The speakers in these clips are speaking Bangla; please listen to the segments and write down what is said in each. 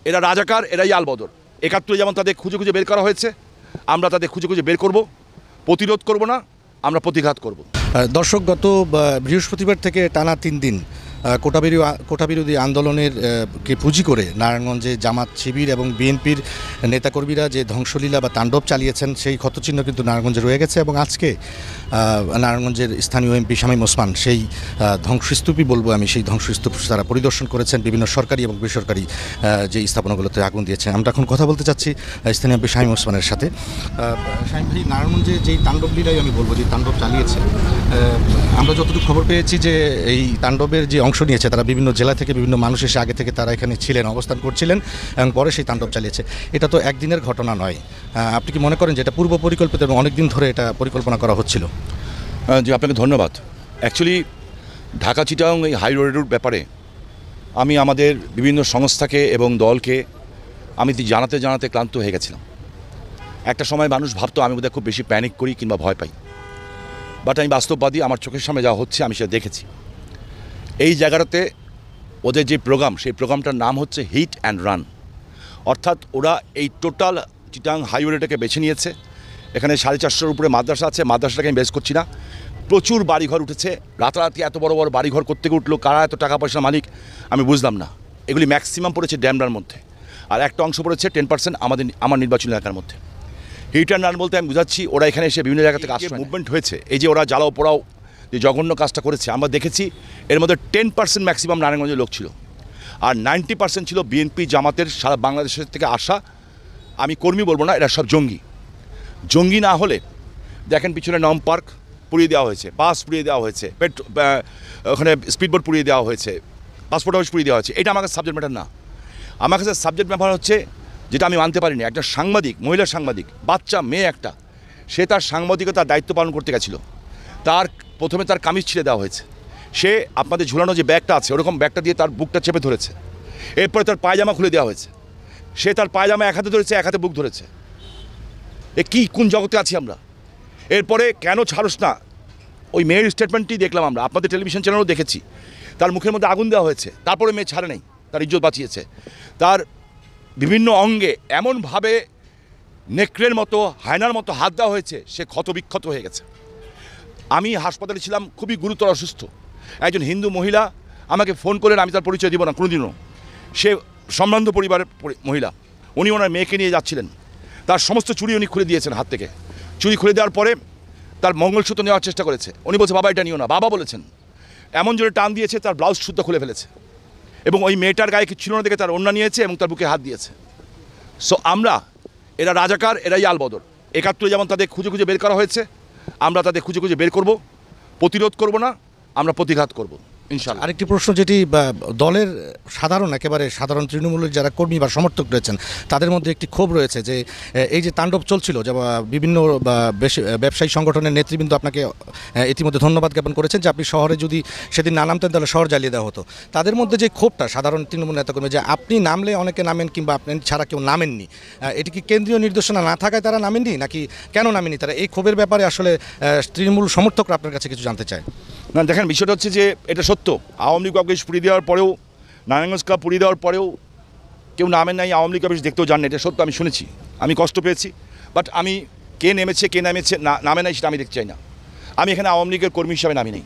এরা রাজাকার, এরাই আলবদর। ৭১ যেমন তাদের খুঁজে খুঁজে বের করা হয়েছে, আমরা তাদের খুঁজে খুঁজে বের করব, প্রতিরোধ করব না, আমরা প্রতিঘাত করব। দর্শক, গত বৃহস্পতিবার থেকে টানা ৩ দিন কোটা বিরোধী আন্দোলনের কে পুঁজি করে নারায়ণগঞ্জে জামাত, শিবির এবং বিএনপির নেতাকর্মীরা যে ধ্বংসলীলা বা তাণ্ডব চালিয়েছেন সেই ক্ষতচিহ্ন কিন্তু নারায়ণগঞ্জে রয়ে গেছে। এবং আজকে নারায়ণগঞ্জের স্থানীয় এমপি শামীম ওসমান সেই ধ্বংসস্তূপই বলবো আমি, সেই ধ্বংসস্তূপ তারা পরিদর্শন করেছেন, বিভিন্ন সরকারি এবং বেসরকারি যে স্থাপনাগুলোতে আগুন দিয়েছেন। আমরা এখন কথা বলতে চাচ্ছি স্থানীয় এমপি শামীম ওসমানের সাথে। শামীম ভাই, নারায়ণগঞ্জে যেই তাণ্ডব লীলাই আমি বলবো, যে তাণ্ডব চালিয়েছে, আমরা যতটুকু খবর পেয়েছি যে এই তাণ্ডবের যে অংশ নিয়েছে তারা বিভিন্ন জেলা থেকে বিভিন্ন মানুষ এসে আগে থেকে তারা এখানে ছিলেন, অবস্থান করছিলেন এবং পরে সেই তাণ্ডব চালিয়েছে। এটা তো একদিনের ঘটনা নয়। আপনি কি মনে করেন যে এটা পূর্ব পরিকল্পিত এবং অনেক দিন ধরে এটা পরিকল্পনা করা হচ্ছিল? জি, আপনাকে ধন্যবাদ। অ্যাকচুয়ালি ঢাকা চিটাগং এই হাই রোডের ব্যাপারে আমি আমাদের বিভিন্ন সংস্থাকে এবং দলকে আমি জানাতে জানাতে ক্লান্ত হয়ে গেছিলাম। একটা সময় মানুষ ভাবতো আমি বোধহয় খুব বেশি প্যানিক করি কিংবা ভয় পাই, বাট আমি বাস্তববাদী। আমার চোখের সামনে যা হচ্ছে আমি সেটা দেখেছি। এই জায়গাটাতে ওদের যে প্রোগ্রাম, সেই প্রোগ্রামটার নাম হচ্ছে হিট অ্যান্ড রান। অর্থাৎ ওরা এই টোটাল চিটাগং হাইওয়েটাকে বেছে নিয়েছে। এখানে 450-র উপরে মাদ্রাসা আছে, মাদ্রাসাটাকে আমি বেস করছি না। প্রচুর বাড়িঘর উঠেছে, রাতারাতি এত বড় বড় বাড়িঘর করতে উঠলো। কারা এত টাকা পয়সার মালিক আমি বুঝলাম না। এগুলি ম্যাক্সিমাম পড়েছে ড্যামরার মধ্যে, আর একটা অংশ পড়েছে 10% আমার নির্বাচনী এলাকার মধ্যে। হিট অ্যান্ড রান বলতে আমি বুঝাচ্ছি ওরা এখানে এসে বিভিন্ন জায়গা থেকে আশ্রয় মুভমেন্ট হয়েছে। এই যে ওরা জ্বালাও পোড়াও যে জঘন্য কাজটা করেছে আমরা দেখেছি। এর মধ্যে 10% ম্যাক্সিমাম নারায়ণগঞ্জের লোক ছিল, আর 90% ছিল বিএনপি জামাতের সারা বাংলাদেশের থেকে আসা। আমি কর্মী বলবো না, এরা সব জঙ্গি। জঙ্গি না হলে দেখেন পিছনে নম পার্ক পুড়িয়ে দেওয়া হয়েছে, বাস পুড়িয়ে দেওয়া হয়েছে, ওখানে স্পিডবোট পুড়িয়ে দেওয়া হয়েছে, পাসপোর্ট অফিস পুড়িয়ে দেওয়া হয়েছে। এটা আমার কাছে সাবজেক্ট ম্যাটার না। আমার কাছে সাবজেক্ট ম্যাটার হচ্ছে যেটা আমি মানতে পারিনি, একটা সাংবাদিক, মহিলা সাংবাদিক, বাচ্চা মেয়ে একটা, সে তার সাংবাদিকতার দায়িত্ব পালন করতে গেছিল। প্রথমে তার কামিজ ছিঁড়ে দেওয়া হয়েছে। সে আপনাদের ঝুলানো যে ব্যাগটা আছে ওরকম ব্যাগটা দিয়ে তার বুকটা চেপে ধরেছে। এরপরে তার পায়জামা খুলে দেওয়া হয়েছে। সে তার পায়জামা এক হাতে ধরেছে, এক হাতে বুক ধরেছে। কোন জগতে আছি আমরা? এরপরে কেন ছাড়স না, ওই মেয়ের স্টেটমেন্টটি দেখলাম আমরা, আপনাদের টেলিভিশন চ্যানেলও দেখেছি। তার মুখের মধ্যে আগুন দেওয়া হয়েছে, তারপরে মেয়ে ছাড়ে নেই, তার ইজ্জত বাঁচিয়েছে। তার বিভিন্ন অঙ্গে এমনভাবে নেকড়ের মতো, হায়নার মতো হাত দেওয়া হয়েছে, সে ক্ষতবিক্ষত হয়ে গেছে। আমি হাসপাতালে ছিলাম, খুবই গুরুতর অসুস্থ। একজন হিন্দু মহিলা আমাকে ফোন করলেন, আমি তার পরিচয় দিব না কোনোদিনও। সে সম্ভ্রান্ত পরিবারের মহিলা, উনি ওনার মেয়েকে নিয়ে যাচ্ছিলেন। তার সমস্ত চুড়ি উনি খুলে দিয়েছেন হাত থেকে। চুড়ি খুলে দেওয়ার পরে তার মঙ্গলসূত্র নেওয়ার চেষ্টা করেছে। উনি বলছে বাবা এটা নিও না, বাবা বলেছেন। এমন জোরে টান দিয়েছে তার ব্লাউজ সুদ্ধা খুলে ফেলেছে, এবং ওই মেয়েটার গায়ে কিছু ছিল না দেখে তার ওড়না নিয়েছে এবং তার বুকে হাত দিয়েছে। সো এরা রাজাকার, এরাই আলবদর। ৭১ যেমন তাদের খুঁজে খুঁজে বের করা হয়েছে, আমরা তাদের খুঁজে খুঁজে বের করব, প্রতিরোধ করব না, আমরা প্রতিঘাত করব ইনশাআল্লাহ। আরেকটি প্রশ্ন, যেটি দলের একেবারে সাধারণ তৃণমূলের যারা কর্মী বা সমর্থক রয়েছেন তাদের মধ্যে একটি ক্ষোভ রয়েছে যে এই যে তাণ্ডব চলছিল, যে বিভিন্ন ব্যবসায়ী সংগঠনের নেতৃবৃন্দ আপনাকে ইতিমধ্যে ধন্যবাদ জ্ঞাপন করেছেন যে আপনি শহরে যদি সেদিন না নামতেন তাহলে শহর জ্বালিয়ে দেওয়া হতো। তাদের মধ্যে যে ক্ষোভটা সাধারণ তৃণমূল নেতাকর্মী, যে আপনি নামলে অনেকে নামেন কিংবা আপনি ছাড়া কেউ নামেননি, এটি কি কেন্দ্রীয় নির্দেশনা না থাকায় তারা নামেননি, নাকি কেন নামেনি তারা? এই ক্ষোভের ব্যাপারে আসলে তৃণমূল সমর্থকরা আপনার কাছে কিছু জানতে চায়। না দেখেন, বিষয়টা হচ্ছে যে এটা সত্য। আওয়ামী লীগ অফিস পুড়িয়ে দেওয়ার পরেও, নারায়ণগঞ্জ ক্লাব পুড়িয়ে দেওয়ার পরেও কেউ নামেন নাই, আওয়ামী লীগ অফিস দেখতেও জান না। এটা সত্য, আমি শুনেছি, আমি কষ্ট পেয়েছি। বাট আমি কে নেমেছে কে নামেছে নামে নাই সেটা আমি দেখতে চাই না। আমি এখানে আওয়ামী লীগের কর্মী হিসাবে নামি নেই।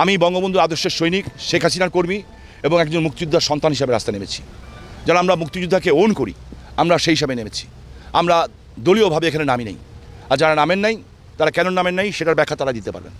আমি বঙ্গবন্ধু আদর্শের সৈনিক, শেখ হাসিনার কর্মী এবং একজন মুক্তিযোদ্ধার সন্তান হিসাবে রাস্তা নেমেছি। যারা আমরা মুক্তিযোদ্ধাকে ওন করি, আমরা সেই হিসাবে নেমেছি। আমরা দলীয়ভাবে এখানে নামি নেই। আর যারা নামেন নাই তারা কেন নামেন নাই সেটার ব্যাখ্যা তারা দিতে পারবেন।